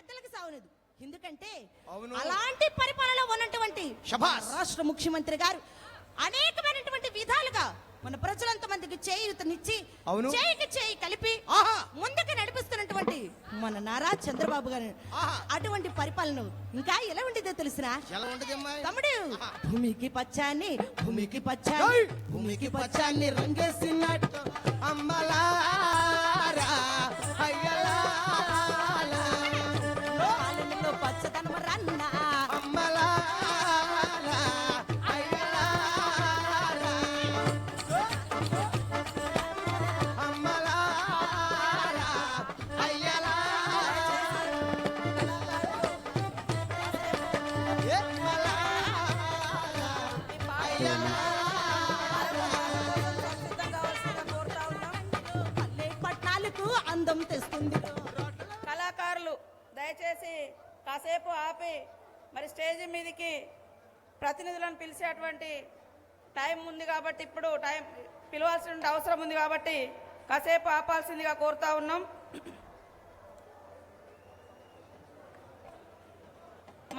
పెద్దలకు సావలేదు. ఎందుకంటే అవును. అలాంటి పరిపాలన ఉన్నటువంటి రాష్ట్ర ముఖ్యమంత్రి గారు అనేకమైనటువంటి విధాలుగా మన ప్రజలంత మందికి చేయూతనిచ్చి చేయికి చేయి కలిపి ముందుకు నడిపిస్తున్నటువంటి మన నారా చంద్రబాబు గారు అటువంటి పరిపాలన ఇంకా ఎలా ఉండేదో తెలిసినా తమ్ముడు, భూమికి పచ్చాన్ని భూమికి పచ్చాన్ని భూమికి పచ్చాన్ని రంగేసినట్టు అమ్మలారా అయ్యలారా పచ్చదనం రన్న అమ్మలారా అందం తెస్తుంది. కళాకారులు దయచేసి కాసేపు ఆపి మరి స్టేజ్ మీదకి ప్రతినిధులను పిలిచేటువంటి టైం ఉంది కాబట్టి, ఇప్పుడు టైం పిలవాల్సిన అవసరం ఉంది కాబట్టి కాసేపు ఆపాల్సిందిగా కోరుతా ఉన్నాం.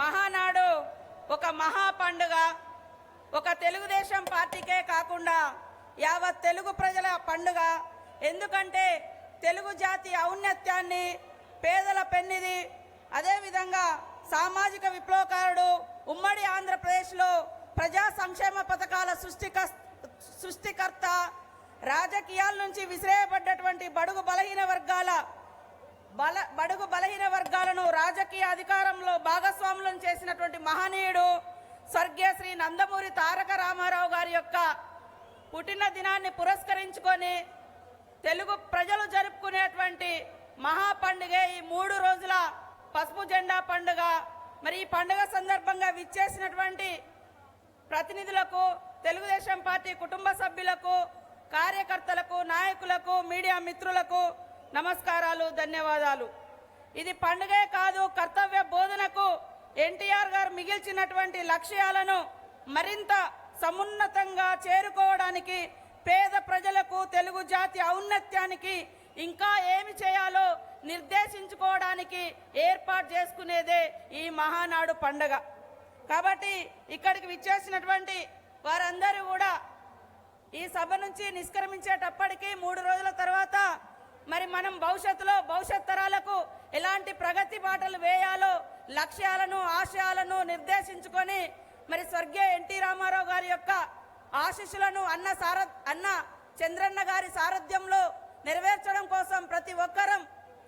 మహానాడు ఒక మహా పండుగ, ఒక తెలుగుదేశం పార్టీకే కాకుండా యావత్ తెలుగు ప్రజల పండుగ. ఎందుకంటే తెలుగు జాతి ఔన్నత్యాన్ని, పేదల పెన్నిది, అదేవిధంగా సామాజిక విప్లవకారుడు, ఉమ్మడి ఆంధ్రప్రదేశ్లో ప్రజా సంక్షేమ పథకాల సృష్టికర్త, రాజకీయాల నుంచి విసిరేయబడ్డటువంటి బడుగు బలహీన వర్గాలను రాజకీయ అధికారంలో భాగస్వాములను చేసినటువంటి మహనీయుడు స్వర్గీయ శ్రీ నందమూరి తారక రామారావు గారి యొక్క పుట్టిన దినాన్ని పురస్కరించుకొని తెలుగు ప్రజలు జరుపుకునేటువంటి మహా పండుగే ఈ 3 రోజుల పసుపు జెండా పండుగ. మరి ఈ పండుగ సందర్భంగా విచ్చేసినటువంటి ప్రతినిధులకు, తెలుగుదేశం పార్టీ కుటుంబ సభ్యులకు, కార్యకర్తలకు, నాయకులకు, మీడియా మిత్రులకు నమస్కారాలు, ధన్యవాదాలు. ఇది పండుగే కాదు, కర్తవ్య బోధనకు ఎన్టీఆర్ గారు మిగిల్చినటువంటి లక్ష్యాలను మరింత సమున్నతంగా చేరుకోవడానికి, పేద ప్రజలకు, తెలుగు జాతి ఔన్నత్యానికి ఇంకా ఏమి చేయాలో నిర్దేశించుకోవడానికి ఏర్పాటు చేసుకునేదే ఈ మహానాడు పండుగ. కాబట్టి ఇక్కడికి విచ్చేసినటువంటి వారందరూ కూడా ఈ సభ నుంచి నిష్క్రమించేటప్పటికీ 3 రోజుల తర్వాత మరి మనం భవిష్యత్ తరాలకు ఎలాంటి ప్రగతి బాటలు వేయాలో లక్ష్యాలను, ఆశయాలను నిర్దేశించుకొని మరి స్వర్గీయ ఎన్టీ రామారావు గారి యొక్క ఆశీస్సులను అన్న చంద్రన్న గారి సారథ్యంలో నెరవేర్చడం కోసం ప్రతి ఒక్కరం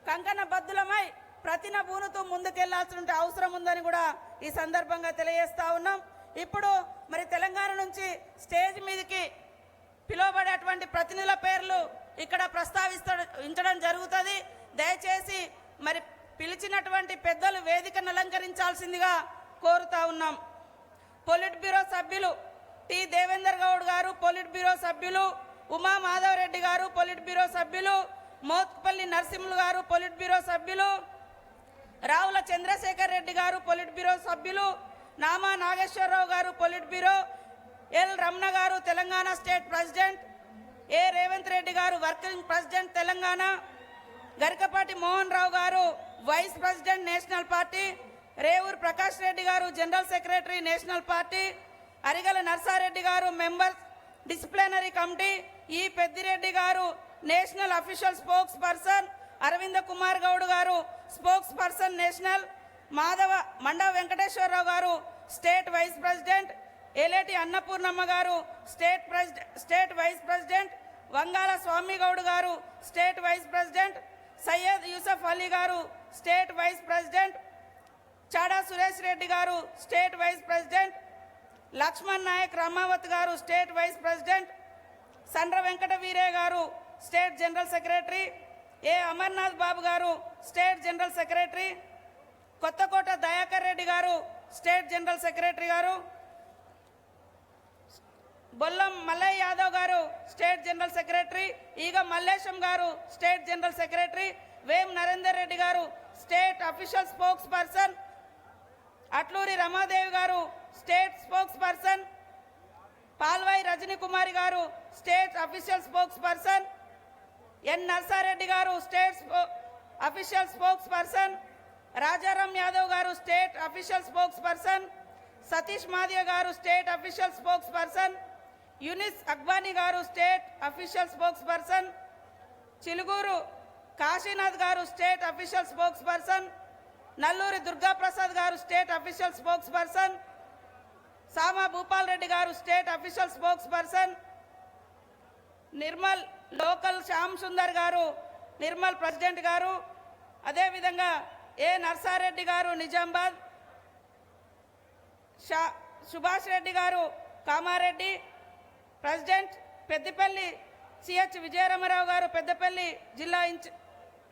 కంకణ బద్దులమై ప్రతినబూనుతూ ముందుకెళ్లాల్సిన అవసరం ఉందని కూడా ఈ సందర్భంగా తెలియజేస్తా ఉన్నాం. ఇప్పుడు మరి తెలంగాణ నుంచి స్టేజ్ మీదకి పిలువబడేటువంటి ప్రతినిధుల పేర్లు ఇక్కడ ప్రస్తావించడం జరుగుతుంది. దయచేసి మరి పిలిచినటువంటి పెద్దలు వేదికను అలంకరించాల్సిందిగా కోరుతా ఉన్నాం. పొలిట్ బ్యూరో సభ్యులు టి దేవేందర్ గౌడ్ గారు, పొలిట్ బ్యూరో సభ్యులు ఉమా మాధవరెడ్డి గారు, పొలిట్ బ్యూరో సభ్యులు మోత్పల్లి నరసింహులు గారు, పొలిట్ బ్యూరో సభ్యులు రావుల చంద్రశేఖర్ రెడ్డి గారు, పొలిట్ బ్యూరో సభ్యులు నామా నాగేశ్వరరావు గారు, polit bureau L Ramana garu, Telangana state president A Revanth Reddy garu, working president Telangana, Garikapati Mohan Rao garu, vice president national party, Revuri Prakash Reddy garu, general secretary national party, Arigala Narsareddy garu, member disciplinary committee, E Peddireddy garu, national official spokes person, Aravinda Kumar Goud garu, spokes person national, Mandava Venkateswararao garu, state vice president, Aleti Annapurnamma garu, state vice president, Vangala Swamy Goud garu, state vice president, Syed Yusuf Ali garu, state vice president, Chada Suresh Reddy garu, state vice president, Lakshman Naik Ramavath garu, state vice president, Sandra Venkata Veere garu, state general secretary, A Amarnath Babu garu, state general secretary, Kothakota Dayakar Reddy garu, state general secretary గారు, Bollam Mallayya Yadav garu, state general secretary, ఈగ మల్లేశం గారు, state general secretary, వేం Narender Reddy garu, state official spokes person, Atluri Ramadevi garu, state spokes person, Palvai Rajani Kumari garu, state official spokes person, N Narsareddy garu, state official spokes person, Rajaram Yadav garu state official spokes person, Satish Madiya garu state official spokes person, Younis Akbani garu state official spokes person, Chiluguru Kashinath garu state official spokes person, Nalluri Durgaprasad garu state official spokes person, Sama Bhupal Reddy garu state official spokes person, Nirmal local Shyam Sundar గారు Nirmal president గారు, అదేవిధంగా ఏ నర్సారెడ్డి గారు నిజామాబాద్, సుభాష్ రెడ్డి గారు Kamareddy president, Peddapalli CH Vijaya Rama Rao గారు పెద్దపల్లి జిల్లా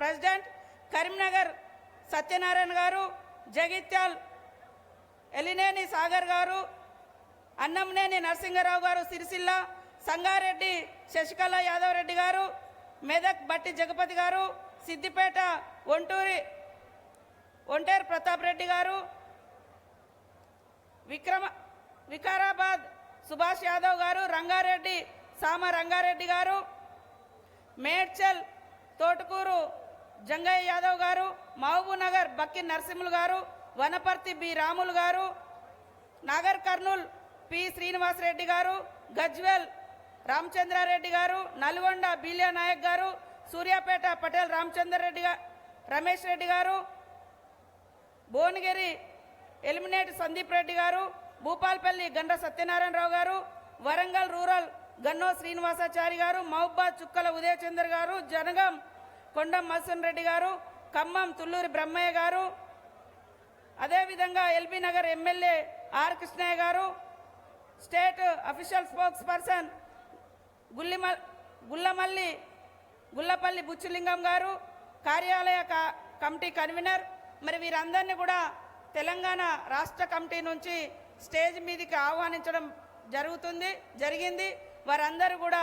president, Karimnagar Satyanarayana గారు, జగిత్యాల్ ఎలినేని సాగర్ గారు, అన్నంనేని నరసింగరావు గారు సిరిసిల్ల, సంగారెడ్డి శశికళ యాదవ్ రెడ్డి గారు, మెదక్ బట్టి జగపతి గారు, సిద్దిపేట ఒంటేరు ప్రతాప్ రెడ్డి గారు, వికారాబాద్ సుభాష్ యాదవ్ గారు, రంగారెడ్డి సామ రంగారెడ్డి గారు, మేడ్చల్ తోటకూరు జంగయ్య యాదవ్ గారు, మహబూబ్నగర్ బక్కి నరసింహులు గారు, వనపర్తి బి రాములు గారు, నాగర్ కర్నూల్ పి శ్రీనివాసరెడ్డి గారు, గజ్వేల్ రామచంద్రారెడ్డి గారు, నల్గొండ బీలియా నాయక్ గారు, సూర్యాపేట పటేల్ రామచంద్ర రెడ్డి రమేష్ రెడ్డి గారు, భువనగిరి ఎలిమినేట్ సందీప్ రెడ్డి గారు, భూపాల్పల్లి గండ్ర సత్యనారాయణరావు గారు, వరంగల్ రూరల్ గన్నో శ్రీనివాసాచారి గారు, మహబాద్ చుక్కల ఉదయచందర్ గారు, జనగాం కొండం మల్సన్ రెడ్డి గారు, ఖమ్మం తుల్లూరి బ్రహ్మయ్య గారు, అదేవిధంగా LB Nagar MLA R Krishnaiah garu, state official spokes person Gullapalli Buchilingam garu, కార్యాలయ కమిటీ కన్వీనర్. మరి వీరందరినీ కూడా తెలంగాణ రాష్ట్ర కమిటీ నుంచి స్టేజ్ మీదకి ఆహ్వానించడం జరిగింది. వారందరూ కూడా